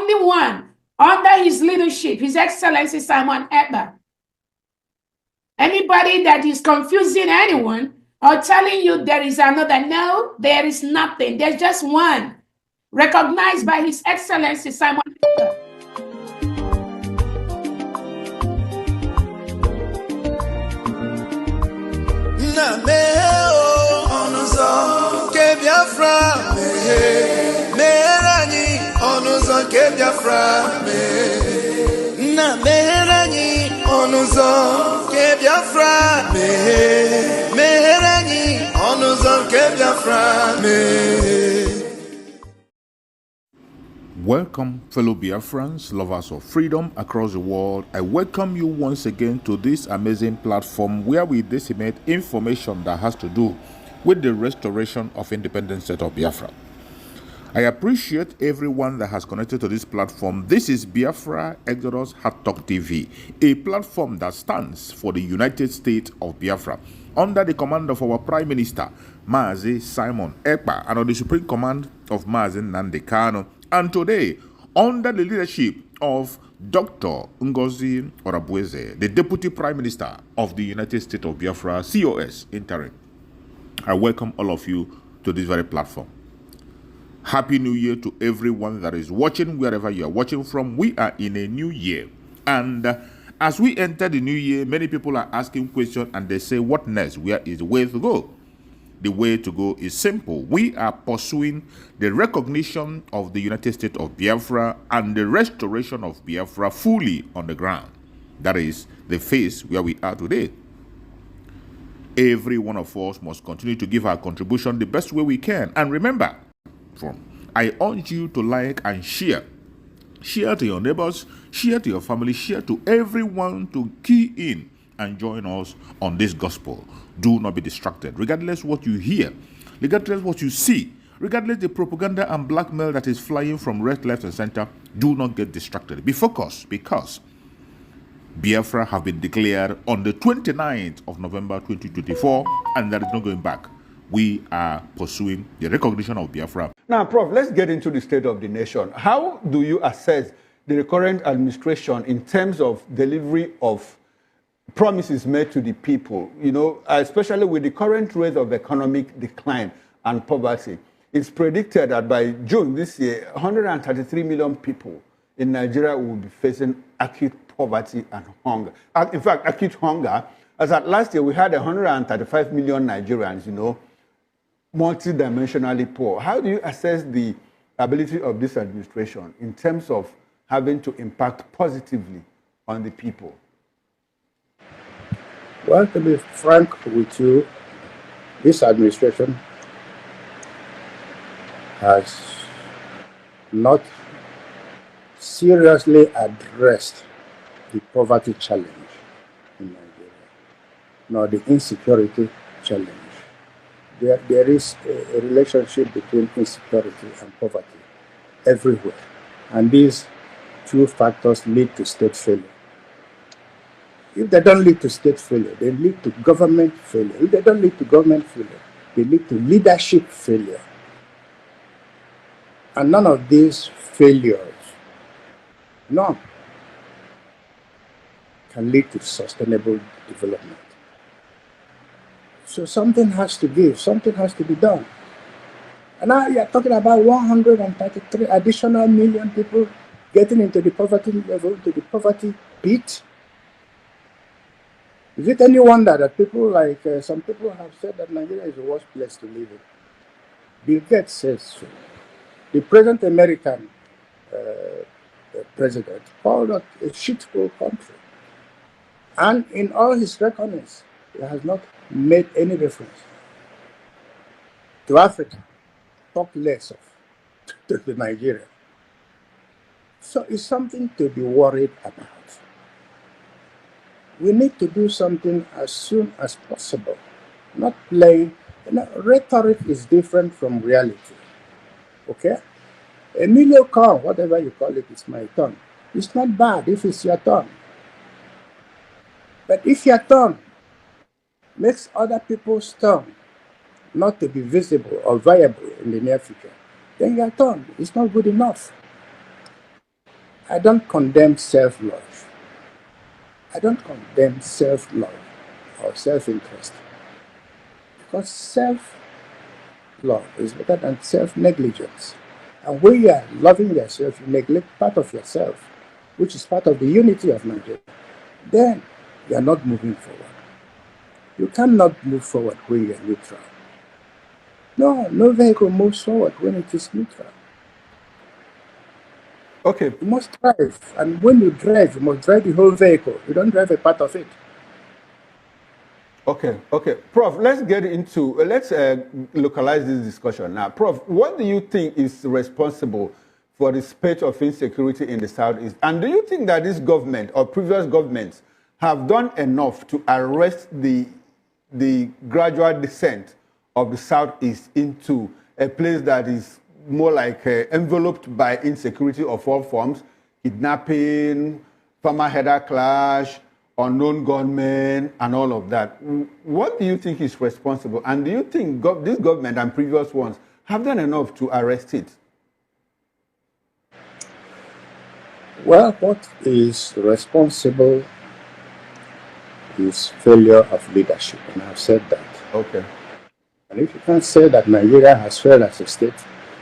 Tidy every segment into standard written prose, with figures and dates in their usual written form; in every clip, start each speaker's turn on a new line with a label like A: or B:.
A: only one under his leadership, His Excellency Simon Ekpa. Anybody that is confusing anyone or telling you there is another, no, there is nothing. There's just one, recognized by His Excellency Simon Ekpa.
B: Biafra, Merani, Onuzo ke Biafra, na Merani, Onuzo ke Biafra, Merani, Onuzo ke Biafra.
C: Welcome, fellow Biafrans, lovers of freedom across the world. I welcome you once again to this amazing platform where we disseminate information that has to do with the restoration of independent state of Biafra. I appreciate everyone that has connected to this platform. This is Biafra Exodus Hard Talk TV, a platform that stands for the United States of Biafra, under the command of our Prime Minister, Mazi Simon Ekpa, and on the supreme command of Mazi Nnamdi Kanu. And today, under the leadership of Dr. Ngozi Orabueze, the Deputy Prime Minister of the United States of Biafra, COS interim, I welcome all of you to this very platform. Happy New Year to everyone that is watching, wherever you are watching from. We are in a new year. And as we enter the new year, many people are asking questions and they say, what next? Where is the way to go? The way to go is simple. We are pursuing the recognition of the United States of Biafra and the restoration of Biafra fully on the ground. That is the phase where we are today. Every one of us must continue to give our contribution the best way we can. And remember, I urge you to like and share. Share to your neighbors, share to your family, share to everyone to key in and join us on this gospel. Do not be distracted. Regardless what you hear, regardless what you see, regardless the propaganda and blackmail that is flying from right, left, and center, do not get distracted. Be focused, because Biafra have been declared on the 29th of November 2024, and there is no going back. We are pursuing the recognition of Biafra.
D: Now, Prof, let's get into the state of the nation. How do you assess the current administration in terms of delivery of promises made to the people, especially with the current rate of economic decline and poverty? It's predicted that by June this year, 133 million people in Nigeria will be facing acute poverty and hunger. In fact, acute hunger, as at last year, we had 135 million Nigerians, multidimensionally poor. How do you assess the ability of this administration in terms of having to impact positively on the people?
E: Well, to be frank with you, this administration has not seriously addressed the poverty challenge in Nigeria, nor the insecurity challenge. There is a relationship between insecurity and poverty everywhere, and these two factors lead to state failure. If they don't lead to state failure, they lead to government failure. If they don't lead to government failure, they lead to leadership failure. And none of these failures, none, can lead to sustainable development. So something has to give, something has to be done. And now you're talking about 133 additional million people getting into the poverty level, to the poverty pit. Is it any wonder that people like, some people have said that Nigeria is the worst place to live in? Bill Gates says so. The present American president called it a shithole country. And in all his reckonings, he has not made any reference to Africa, talk less of to the Nigeria. So it's something to be worried about. We need to do something as soon as possible, not play. Rhetoric is different from reality. Okay? Emilio Khan, whatever you call it, it's my turn. It's not bad if it's your turn. But if your turn makes other people's turn not to be visible or viable in the near future, then your turn is not good enough. I don't condemn self-love. I don't condemn self-love or self-interest, because self-love is better than self-negligence. And when you are loving yourself, you neglect part of yourself, which is part of the unity of Nigeria. Then you are not moving forward. You cannot move forward when you are neutral. No vehicle moves forward when it is neutral.
D: Okay.
E: You must drive, and when you drive, you must drive the whole vehicle. You don't drive a part of it.
D: Okay, Prof, let's get into, let's localize this discussion. Now, Prof, what do you think is responsible for the spate of insecurity in the Southeast? And do you think that this government or previous governments have done enough to arrest the gradual descent of the Southeast into a place that is more like enveloped by insecurity of all forms, kidnapping, farmer-header clash, unknown gunmen, and all of that? What do you think is responsible? And do you think this government and previous ones have done enough to arrest it?
E: Well, what is responsible is failure of leadership, and I've said that.
D: Okay.
E: And if you can't say that Nigeria has failed as a state,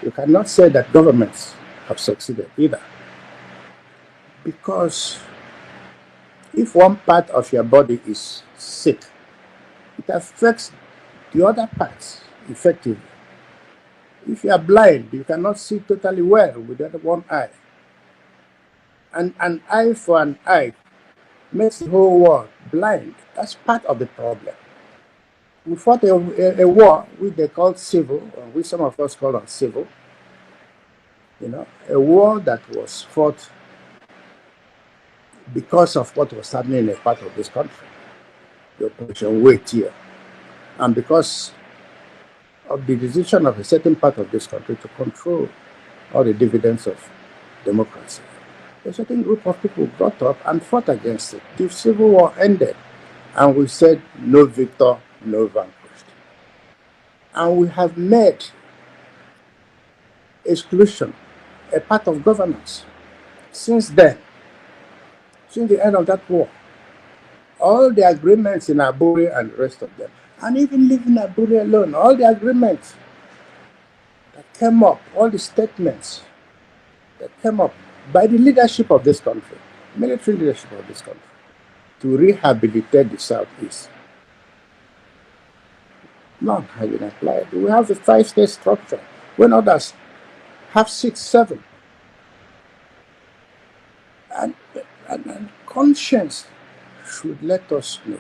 E: you cannot say that governments have succeeded either. Because if one part of your body is sick, it affects the other parts effectively. If you are blind, you cannot see totally well with that one eye. And an eye for an eye makes the whole world blind. That's part of the problem. We fought a war which they called civil, or which some of us call uncivil. A war that was fought because of what was happening in a part of this country, the Operation Wait here, and because of the decision of a certain part of this country to control all the dividends of democracy. A certain group of people got up and fought against it. The civil war ended, and we said, no victor, no vanquished. And we have made exclusion a part of governance. Since then, since the end of that war, all the agreements in Aburi and the rest of them, and even leaving Aburi alone, all the agreements that came up, all the statements that came up by the leadership of this country, military leadership of this country, to rehabilitate the Southeast, none have been applied. We have a 5-state structure when others have 6, 7. And conscience should let us know,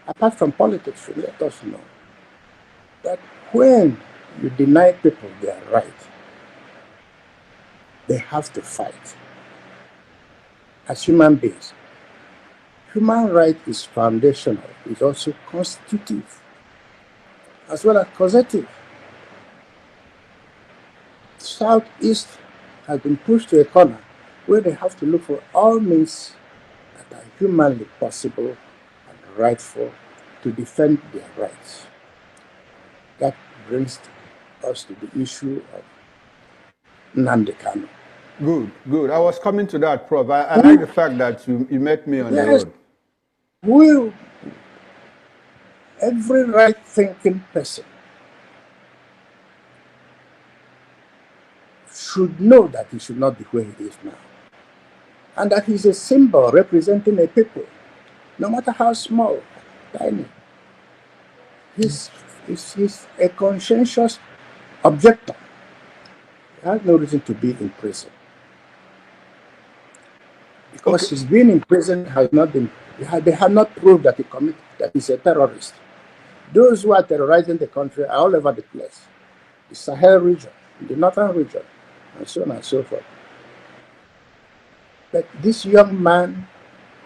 E: apart from politics, should let us know that when you deny people their right, they have to fight. As human beings, human right is foundational, it's also constitutive, as well as causative. Southeast has been pushed to a corner where they have to look for all means that are humanly possible and rightful to defend their rights. That brings us to the issue of Nnamdi Kanu.
D: Good. I was coming to that, Prof. I like the fact that you met me on the road.
E: Every right-thinking person should know that he should not be where he is now, and that he's a symbol representing a people, no matter how small, tiny. He's a conscientious objector. He has no reason to be in prison. Because his being in prison has not been, they have not proved that he's a terrorist. Those who are terrorizing the country are all over the place. The Sahel region, the northern region, and so on and so forth. But this young man,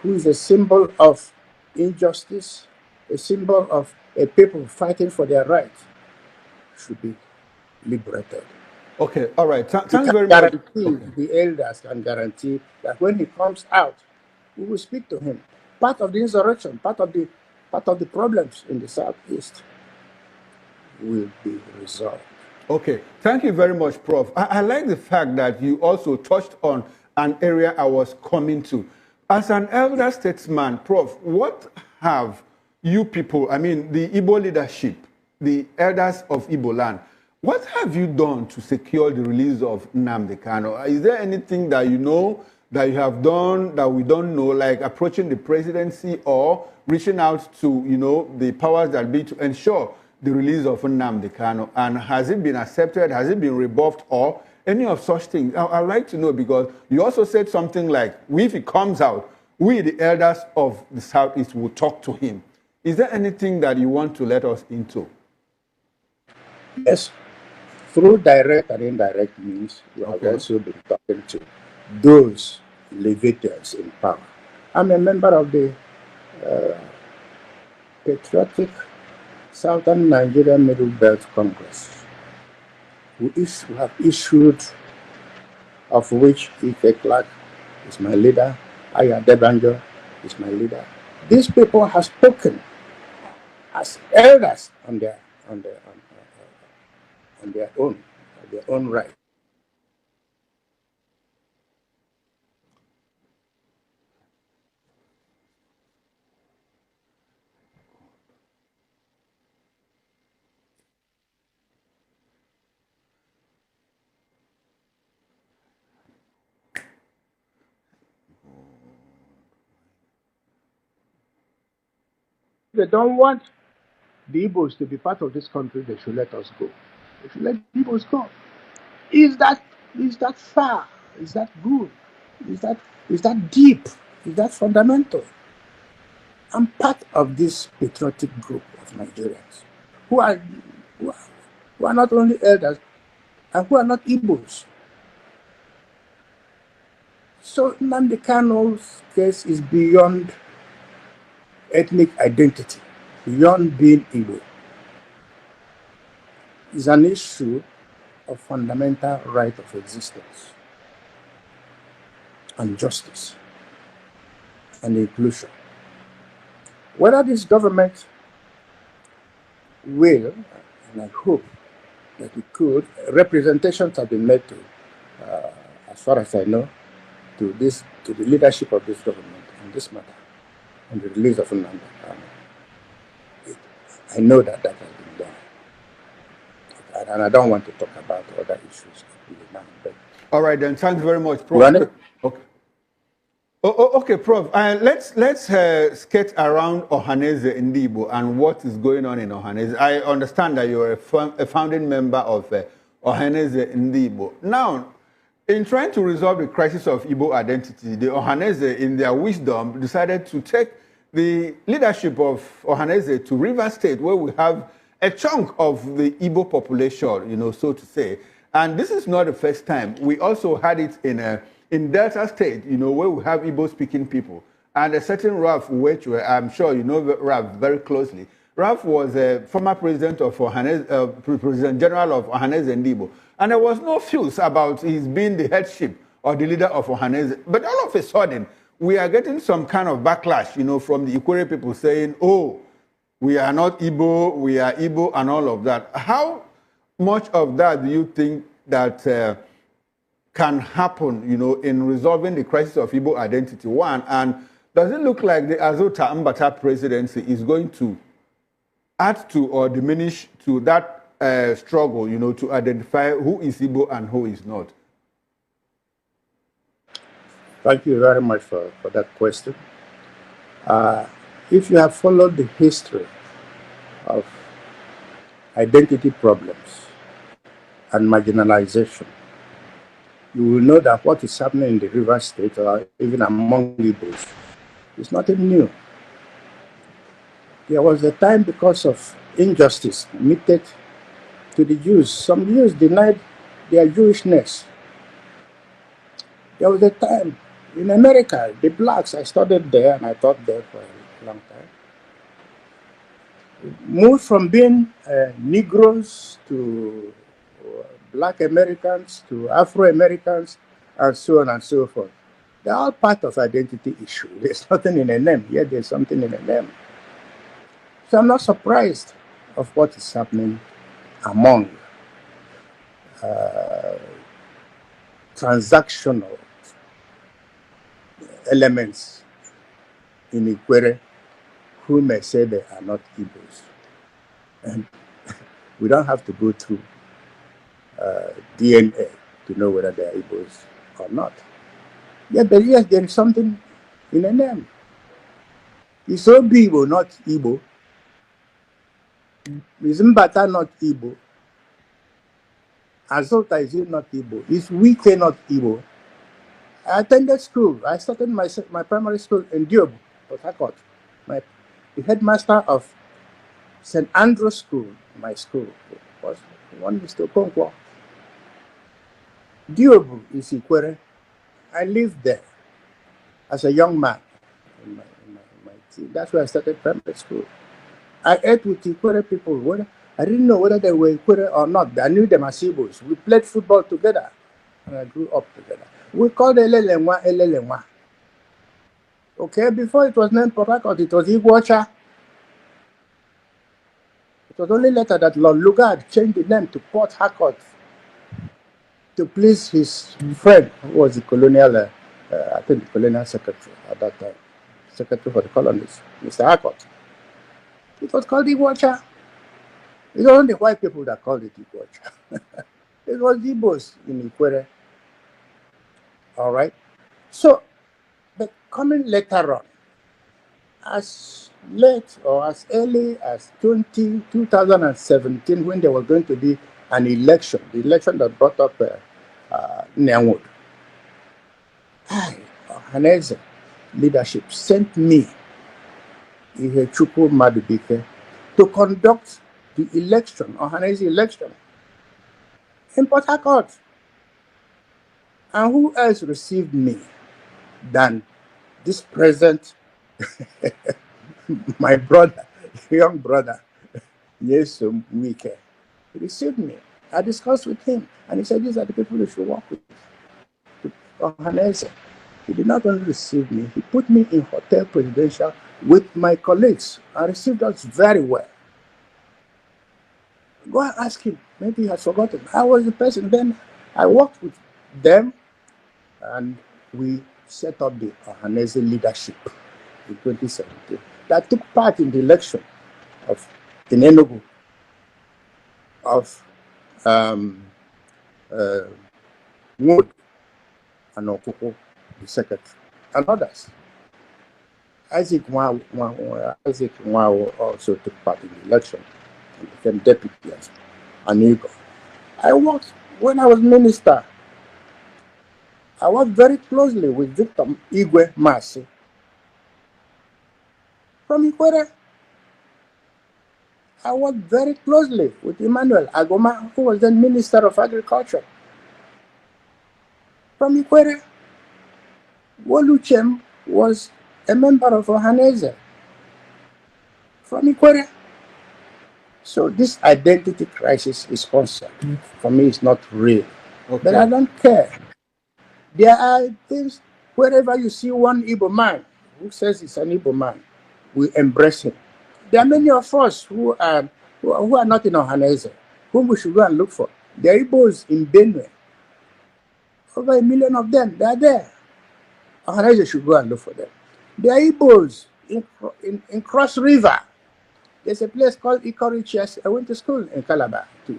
E: who is a symbol of injustice, a symbol of a people fighting for their rights, should be liberated.
D: Okay, all right. Thanks very much.
E: The elders can guarantee that when he comes out, we will speak to him. Part of the insurrection, part of the problems in the Southeast will be resolved.
D: Okay, thank you very much, Prof. I like the fact that you also touched on an area I was coming to. As an elder statesman, Prof, what have you people, I mean, the Igbo leadership, the elders of Igbo land, what have you done to secure the release of Nnamdi Kanu? Is there anything that you know that you have done that we don't know, like approaching the presidency or reaching out to, the powers that be to ensure the release of Nnamdi Kanu? And has it been accepted? Has it been rebuffed or any of such things? I'd like to know, because you also said something like, if he comes out, we, the elders of the Southeast, will talk to him. Is there anything that you want to let us into?
E: Yes. Through direct and indirect means, we have
D: Okay.
E: also been talking to those leaders in power. I'm a member of the Patriotic Southern Nigeria Middle Belt Congress, who have issued, of which Ife Clark is my leader, Aya Debanjo is my leader. These people have spoken as elders on their own right. They don't want the Igbos to be part of this country. They should let us go. They should let the Igbos go. Is that far? Is that good? Is that deep? Is that fundamental? I'm part of this patriotic group of Nigerians who are not only elders and who are not Igbos. So Nnamdi Kanu's case is beyond ethnic identity, beyond being Igbo. It's an issue of fundamental right of existence and justice and inclusion. Whether this government will, and I hope that it could, representations have been made to, as far as I know, to the leadership of this government on this matter, on the release of Nnamdi Kanu. I know that has been done, and I don't want to talk about other issues now. But
D: all right, then. Thanks very much, Prof. Okay. Okay, Prof. Let's sketch around Ohaneze Ndigbo and what is going on in Ohaneze. I understand that you're a founding member of Ohaneze Ndigbo. Now, in trying to resolve the crisis of Igbo identity, the Ohaneze, in their wisdom, decided to take the leadership of Ohaneze to Rivers State, where we have a chunk of the Igbo population, so to say. And this is not the first time. We also had it in Delta State, where we have Igbo-speaking people. And a certain Ralph, which I'm sure you know Ralph very closely. Ralph was a former president of President General of Ohaneze Ndigbo. And there was no fuss about his being the headship or the leader of Ohaneze. But all of a sudden, we are getting some kind of backlash, from the Ikwere people saying, oh, we are not Igbo, we are Igbo, and all of that. How much of that do you think that can happen, in resolving the crisis of Igbo identity? One, and does it look like the Azota Mbata presidency is going to add to or diminish to that struggle, to identify who is Igbo and who is not?
E: Thank you very much for that question. If you have followed the history of identity problems and marginalization, you will know that what is happening in the Rivers State or even among Igbos is nothing new. There was a time, because of injustice meted to the Jews, some Jews denied their Jewishness. There was a time in America, the blacks, I studied there and I taught there for a long time, moved from being Negroes to Black Americans to Afro-Americans and so on and so forth. They're all part of identity issue. There's nothing in a name, yet there's something in a name. So I'm not surprised of what is happening among transactional elements in Ikwere who may say they are not Igbos. And we don't have to go through DNA to know whether they are Igbos or not. Yeah, but yes, there is something in a name. Is Obibo not Igbo? Is Mbata not Igbo? Azota, is it not Igbo? Is Wike not Igbo? I attended school. I started my primary school in Diob, Port Harcourt. The headmaster of St. Andrew's School, my school, was one Mr. Okonkwo. Diob is Ikwere. I lived there as a young man in my teen. That's where I started primary school. I ate with Ikwere people. I didn't know whether they were Ikwere or not. I knew them as Igbos. We played football together, and I grew up together. We called Elelenwa Elelenwa. Okay, before it was named Port Harcourt, it was Iguacha. It was only later that Lord Lugard changed the name to Port Harcourt to please his friend, who was the colonial, I think the colonial secretary at that time, secretary for the colonies, Mr. Harcourt. It was called Iguacha. It wasn't the white people that called it Iguacha. It was Igbos in Ikwere. All right. So, but coming later on, as late or as early as 2017, when there was going to be an election, the election that brought up Nyanwood, Haneze leadership sent me, Ihechukwu Madubike, to conduct the election, or Haneze election, in Port Harcourt. And who else received me than this present, my brother, young brother, Yesum Wike? He received me. I discussed with him, and he said, these are the people you should work with. Haneze. He did not only receive me, he put me in Hotel Presidential with my colleagues and received us very well. Go and ask him. Maybe he has forgotten. I was the person then. I worked with them, and we set up the Haneze leadership in 2017 that took part in the election in Enugu of Wood and Okoko, the secretary, and others. Isaac Nwao also took part in the election and became deputy as an Igbo. I worked, when I was minister, I worked very closely with Victor Igwe Masi from Ikwere. I worked very closely with Emmanuel Agoma, who was then Minister of Agriculture from Ikwere. Woluchem was a member of Haneze from Ikwere. So this identity crisis is concept. For me, it's not real. Okay. But I don't care. There are things, wherever you see one Igbo man who says he's an Igbo man, we embrace him. There are many of us who are not in Haneze, whom we should go and look for. There are Igbos in Benue. Over 1 million of them, they are there. Haneze should go and look for them. There are Igbos in Cross River. There's a place called Ikorichi. I went to school in Calabar too.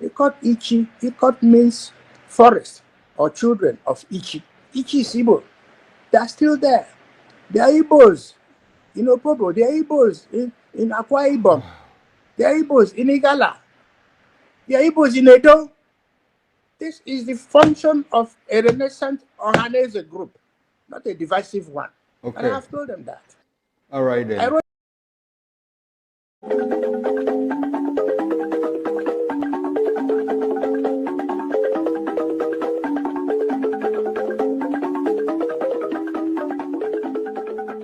E: Ikot Ichi. Ikot means forest or children of Ichi. Ichi is Igbo. They are still there. There are Igbos in Opobo. There are Igbos in Akwa Ibom. There are Igbos in Igala. There are Igbos in Edo. This is the function of a Renaissance Haneze group, not a divisive one. Okay. And I have told them that.
D: All right then.